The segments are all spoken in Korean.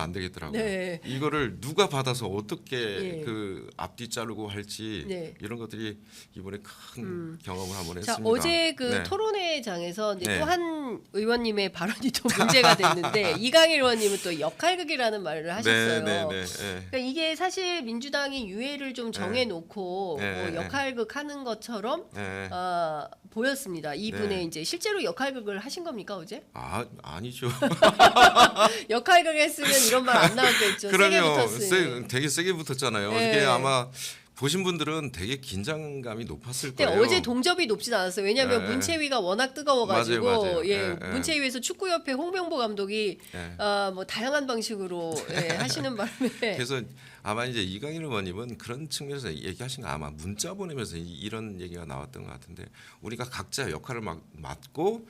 안 되겠더라고요. 네. 이거를 누가 받아서 어떻게 예. 그 앞뒤 자르고 할지 네. 이런 것들이 이번에 큰 경험을 한번 자, 했습니다. 어제 그 네. 토론회장에서 네. 또 한 의원님의 발언이 또 문제가 됐는데 이강일 의원님은 또 역할극이라는 말을 하셨어요. 네. 그러니까 이게 사실 민주당이 유예를 좀 정해놓고 네. 뭐 역할극 하는 것처럼 네. 보였습니다. 이분의 네. 이제 실제로 역할극을 하신 겁니까 어제? 아니죠. 역할극 했으면 이런 말 안 나왔겠죠. 세게 그럼요. 붙었으니. 되게 세게 붙었잖아요. 네. 이게 아마 보신 분들은 되게 긴장감이 높았을 근데 거예요. 어제 동접이 높진 않았어요. 왜냐하면 네. 문체위가 워낙 뜨거워가지고 맞아요. 예, 네. 문체위에서 축구협회 홍명보 감독이 네. 뭐 다양한 방식으로 하시는 바람에 그래서 아마 이제 이강일 의원님은 그런 측면에서 얘기하신 거 아마 문자 보내면서 이런 얘기가 나왔던 것 같은데 우리가 각자 역할을 맡고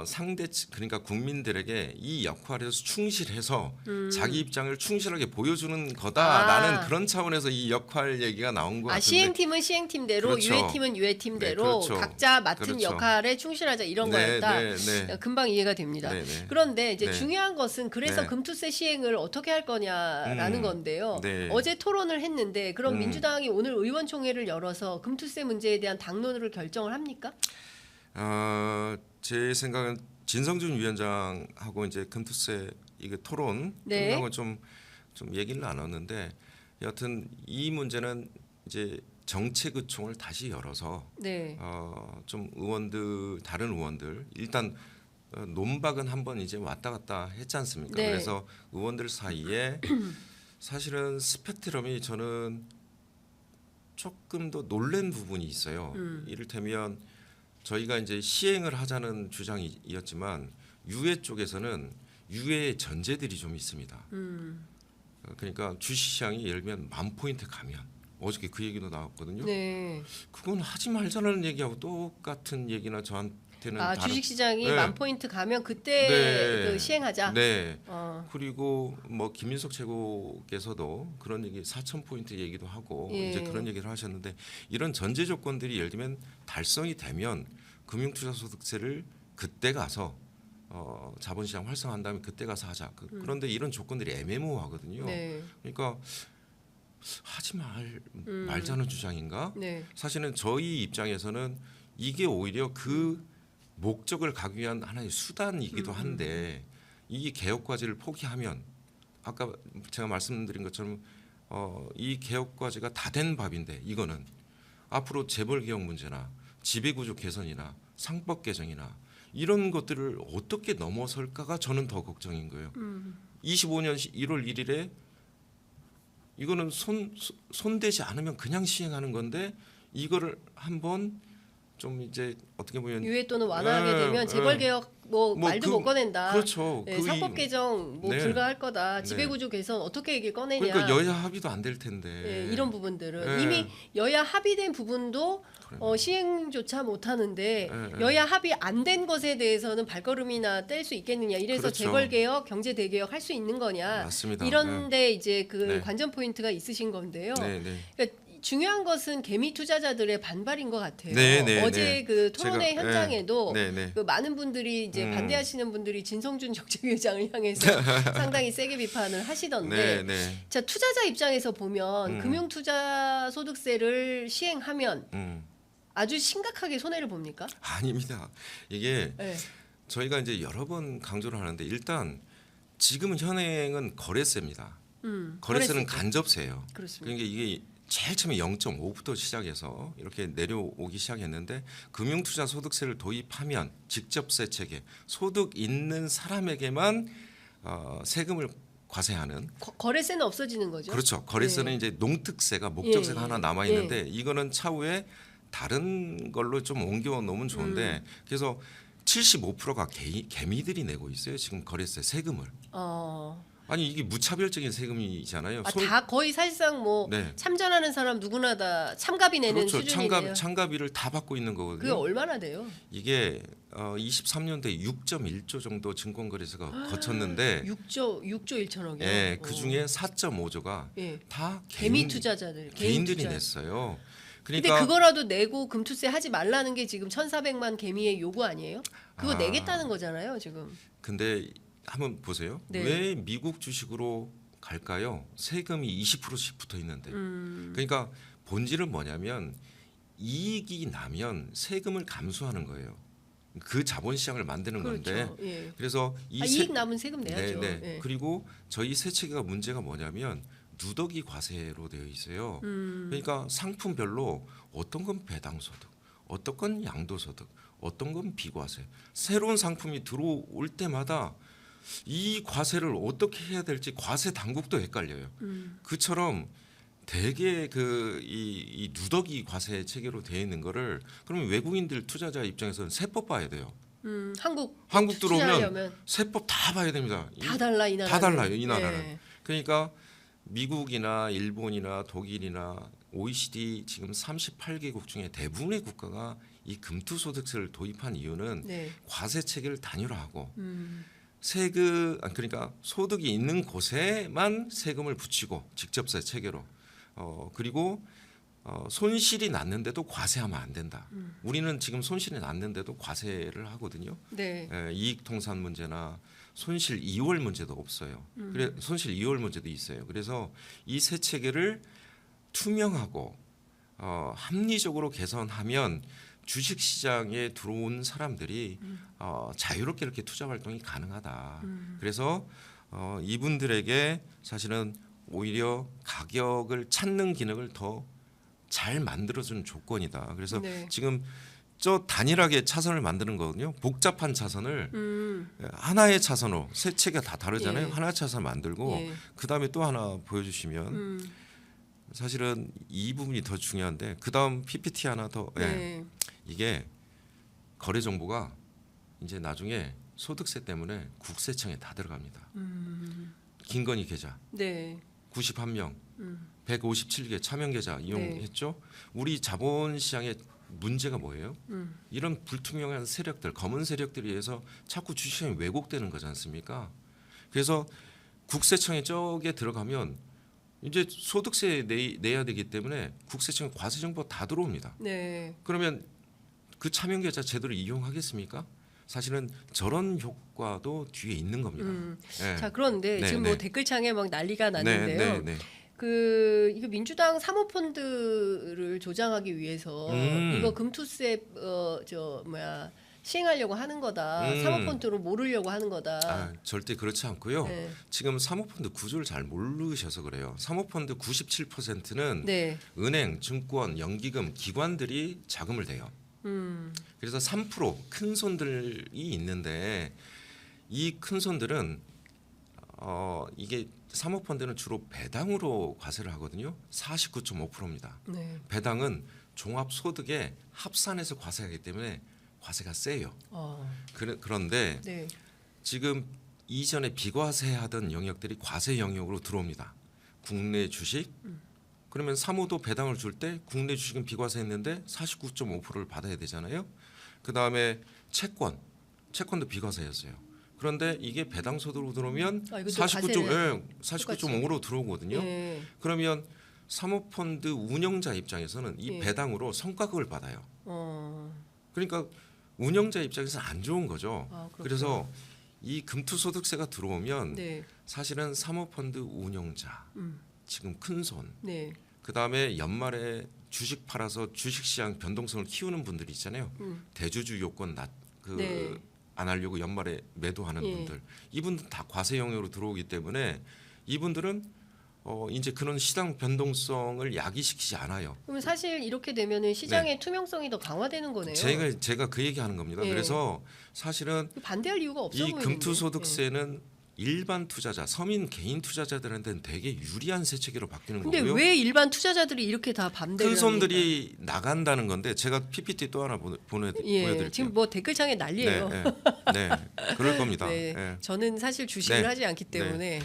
상대 그러니까 국민들에게 이 역할에서 충실해서 자기 입장을 충실하게 보여주는 거다라는 그런 차원에서 이 역할 얘기가 나온 것 같은데 시행팀은 시행팀대로 그렇죠. 유예팀은 유예팀대로 네, 그렇죠. 각자 맡은 그렇죠. 역할에 충실하자 이런 거였다. 금방 이해가 됩니다. 네. 그런데 이제 네. 중요한 것은 그래서 네. 금투세 시행을 어떻게 할 거냐라는 건데요. 네. 어제 토론을 했는데 그럼 민주당이 오늘 의원총회를 열어서 금투세 문제에 대한 당론을 결정을 합니까? 제 생각은 진성준 위원장하고 이제 금투세 이게 토론 네. 끝나고 좀 얘기를 나눴는데 여하튼 이 문제는 이제 정책의총을 다시 열어서 네. 좀 다른 의원들 일단 논박은 한번 이제 왔다 갔다 했지 않습니까? 네. 그래서 의원들 사이에 사실은 스펙트럼이 저는 조금 더 놀란 부분이 있어요. 이를테면 저희가 이제 시행을 하자는 주장이었지만 유예 쪽에서는 유예의 전제들이 좀 있습니다. 그러니까 주식시장이 예를 들면 10,000포인트 가면 어저께 그 얘기도 나왔거든요. 네. 그건 하지 말자는 얘기하고 똑같은 얘기나 저한테는 다른 주식시장이 네. 10,000포인트 가면 그때 네. 그 시행하자. 네. 그리고 뭐 김민석 최고께서도 그런 얘기 4,000포인트 얘기도 하고 예. 이제 그런 얘기를 하셨는데 이런 전제 조건들이 예를 들면 달성이 되면 금융투자소득세를 그때 가서 자본시장 활성화한 다음에 그때 가서 하자. 그런데 이런 조건들이 애매모호하거든요. 네. 그러니까 하지 말자는 주장인가? 네. 사실은 저희 입장에서는 이게 오히려 그 목적을 가기 위한 하나의 수단이기도 한데 이 개혁 과제를 포기하면 아까 제가 말씀드린 것처럼 이 개혁 과제가 다 된 밥인데 이거는 앞으로 재벌 개혁 문제나 지배구조 개선이나 상법 개정이나 이런 것들을 어떻게 넘어설까가 저는 더 걱정인 거예요. 25년 1월 1일에 이거는 손대지 않으면 그냥 시행하는 건데 이거를 한번 좀 이제 어떻게 보면 유예 또는 완화하게 되면 재벌 개혁 뭐 말도 못 꺼낸다. 그렇죠. 네, 상법 개정 뭐 네. 불가할 거다. 네. 지배구조 개선 어떻게 얘기 꺼내냐. 그러니까 여야 합의도 안 될 텐데. 네, 이런 부분들은 네. 이미 여야 합의된 부분도 시행조차 못하는데 네. 여야 합의 안 된 것에 대해서는 발걸음이나 뗄 수 있겠느냐. 이래서 그렇죠. 재벌 개혁, 경제 대개혁 할 수 있는 거냐. 맞습니다. 이런데 이제 그 네. 관전 포인트가 있으신 건데요. 네. 그러니까 중요한 것은 개미 투자자들의 반발인 것 같아요. 네. 어제 그 토론회 제가, 현장에도 네. 그 많은 분들이 이제 반대하시는 분들이 진성준 정책위원장을 향해서 상당히 세게 비판을 하시던데, 네. 자 투자자 입장에서 보면 금융투자소득세를 시행하면 아주 심각하게 손해를 봅니까? 아닙니다. 이게 네. 저희가 이제 여러 번 강조를 하는데 일단 지금 현행은 거래세입니다. 거래세는 간접세예요. 그렇습니다. 그러니까 이게 제일 처음에 0.5부터 시작해서 이렇게 내려오기 시작했는데 금융투자소득세를 도입하면 직접세 체계, 소득 있는 사람에게만 세금을 과세하는. 거래세는 없어지는 거죠. 그렇죠. 거래세는 네. 이제 농특세가 목적세가 예, 하나 남아 있는데 이거는 차후에 다른 걸로 좀 옮겨 놓으면 좋은데 그래서 75%가 개미들이 내고 있어요. 지금 거래세 세금을. 아니 이게 무차별적인 세금이잖아요. 다 거의 사실상 뭐 네. 참전하는 사람 누구나 다 참가비 내는 그렇죠. 수준이네요. 참가비를 다 받고 있는 거거든요. 그게 얼마나 돼요? 이게 23년도에 6.1조 정도 증권거래소가 거쳤는데 6조 1천억이요. 예, 그 중에 4.5조가 예. 다 개미 투자자들, 개인들이 투자. 냈어요. 근데 그러니까 그거라도 내고 금투세 하지 말라는 게 지금 1,400만 개미의 요구 아니에요? 그거 내겠다는 거잖아요, 지금. 근데 한번 보세요. 네. 왜 미국 주식으로 갈까요? 세금이 20%씩 붙어 있는데. 그러니까 본질은 뭐냐면 이익이 나면 세금을 감수하는 거예요. 그 자본시장을 만드는 건데. 그렇죠. 예. 그래서 이익 남은 세금 내야죠. 네. 예. 그리고 저희 세체계가 문제가 뭐냐면 누더기 과세로 되어 있어요. 그러니까 상품별로 어떤 건 배당소득, 어떤 건 양도소득, 어떤 건 비과세. 새로운 상품이 들어올 때마다 이 과세를 어떻게 해야 될지 과세 당국도 헷갈려요. 그처럼 되게 이 누더기 과세 체계로 되어 있는 거를 그러면 외국인들 투자자 입장에서는 세법 봐야 돼요. 한국 들어오면 투자하려면 세법 다 봐야 됩니다. 다 달라 이 나라. 다 달라요, 이 나라는. 예. 그러니까 미국이나 일본이나 독일이나 OECD 지금 38개국 중에 대부분의 국가가 이 금투소득세를 도입한 이유는 네. 과세 체계를 단일화하고 그러니까 소득이 있는 곳에만 세금을 붙이고 직접세 체계로 그리고 손실이 났는데도 과세하면 안 된다. 우리는 지금 손실이 났는데도 과세를 하거든요. 네. 이익 통산 문제나 손실 이월 문제도 없어요. 그래 손실 이월 문제도 있어요. 그래서 이 세 체계를 투명하고 합리적으로 개선하면 주식 시장에 들어온 사람들이 자유롭게 이렇게 투자 활동이 가능하다. 그래서 이분들에게 사실은 오히려 가격을 찾는 기능을 더 잘 만들어주는 조건이다. 그래서 네. 지금 저 단일하게 차선을 만드는 거거든요. 복잡한 차선을 하나의 차선으로 세 체가 다 다르잖아요. 예. 하나의 차선 만들고 예. 그 다음에 또 하나 보여주시면 사실은 이 부분이 더 중요한데 그 다음 PPT 하나 더. 예. 네. 이게 거래 정보가 이제 나중에 소득세 때문에 국세청에 다 들어갑니다. 김건희 계좌 네. 91명, 157개 차명 계좌 이용했죠. 우리 자본시장의 문제가 뭐예요? 이런 불투명한 세력들, 검은 세력들에 의해서 자꾸 주식시장이 왜곡되는 거지 않습니까? 그래서 국세청에 저게 들어가면 이제 소득세 내야 되기 때문에 국세청에 과세 정보 다 들어옵니다. 네. 그러면 그 차명 계좌 제대로 이용하겠습니까? 사실은 저런 효과도 뒤에 있는 겁니다. 예. 자, 그런데 네, 지금 네. 뭐 댓글창에 막 난리가 났는데요. 네. 이거 민주당 사모펀드를 조장하기 위해서 이거 금투세 시행하려고 하는 거다. 사모펀드로 모르려고 하는 거다. 절대 그렇지 않고요. 네. 지금 사모펀드 구조를 잘 모르셔서 그래요. 사모펀드 97%는 네. 은행, 증권, 연기금, 기관들이 자금을 대요. 그래서 3% 큰 손들이 있는데 이 큰 손들은 이게 사모펀드는 주로 배당으로 과세를 하거든요. 49.5%입니다. 네. 배당은 종합소득에 합산해서 과세하기 때문에 과세가 세요. 그런데 네. 지금 이전에 비과세하던 영역들이 과세 영역으로 들어옵니다. 국내 주식 그러면 사모도 배당을 줄 때 국내 주식은 비과세했는데 49.5%를 받아야 되잖아요. 그 다음에 채권도 비과세였어요. 그런데 이게 배당 소득으로 들어오면 이것도 49.5로 들어오거든요. 네. 그러면 사모펀드 운영자 입장에서는 이 예. 배당으로 성과급을 받아요. 어. 그러니까 운영자 입장에서 안 좋은 거죠. 그렇구나. 그래서 이 금투소득세가 들어오면 네. 사실은 사모펀드 운영자 지금 큰손 네. 그다음에 연말에 주식 팔아서 주식시장 변동성을 키우는 분들이 있잖아요. 대주주 요건 네. 안 하려고 연말에 매도하는 예. 분들 이분들 다 과세 영역으로 들어오기 때문에 이분들은 이제 그런 시장 변동성을 야기시키지 않아요. 그러면 사실 이렇게 되면은 시장의 투명성이 더 강화되는 거네요. 제가 그 얘기하는 겁니다. 예. 그래서 사실은 반대할 이유가 없어 이 보이는데. 금투소득세는 일반 투자자, 서민 개인 투자자들한테는 되게 유리한 세체계로 바뀌는 근데 거고요. 왜 일반 투자자들이 이렇게 다 반대를 큰 손들이 나간다는 건데 제가 PPT 또 하나 보여드릴게요. 지금 뭐 댓글창에 난리예요. 네, 그럴 겁니다. 네. 네. 저는 사실 주식을 네. 하지 않기 때문에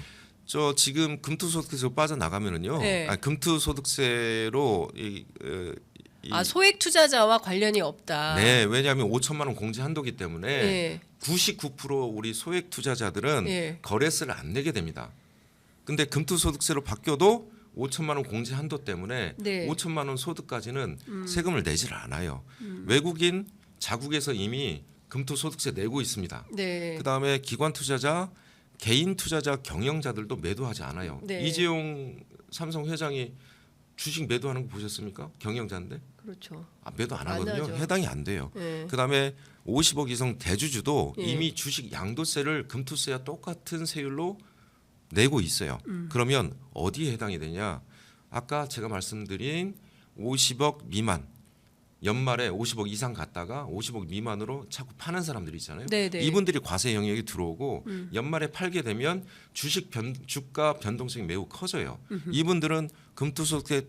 저 지금 금투소득세로 빠져나가면은요. 네. 금투소득세로 소액 투자자와 관련이 없다. 네, 왜냐하면 5천만 원 공제 한도기 때문에 네. 99% 우리 소액 투자자들은 예. 거래세를 안 내게 됩니다. 근데 금투소득세로 바뀌어도 5천만 원 공제 한도 때문에 네. 5천만 원 소득까지는 세금을 내질 않아요. 외국인 자국에서 이미 금투소득세 내고 있습니다. 네. 그다음에 기관 투자자 개인 투자자 경영자들도 매도하지 않아요. 네. 이재용 삼성 회장이 주식 매도하는 거 보셨습니까? 경영자인데 그렇죠. 매도 안 안 하거든요. 하죠. 해당이 안 돼요. 네. 그다음에 50억 이상 대주주도 예. 이미 주식 양도세를 금투세와 똑같은 세율로 내고 있어요. 그러면 어디에 해당이 되냐? 아까 제가 말씀드린 50억 미만 연말에 50억 이상 갔다가 50억 미만으로 자꾸 파는 사람들이 있잖아요. 네네. 이분들이 과세 영역이 들어오고 연말에 팔게 되면 주가 변동성이 매우 커져요. 이분들은 금투소득세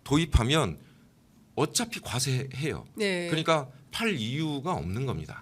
도입하면 어차피 과세해요. 네. 그러니까 팔 이유가 없는 겁니다.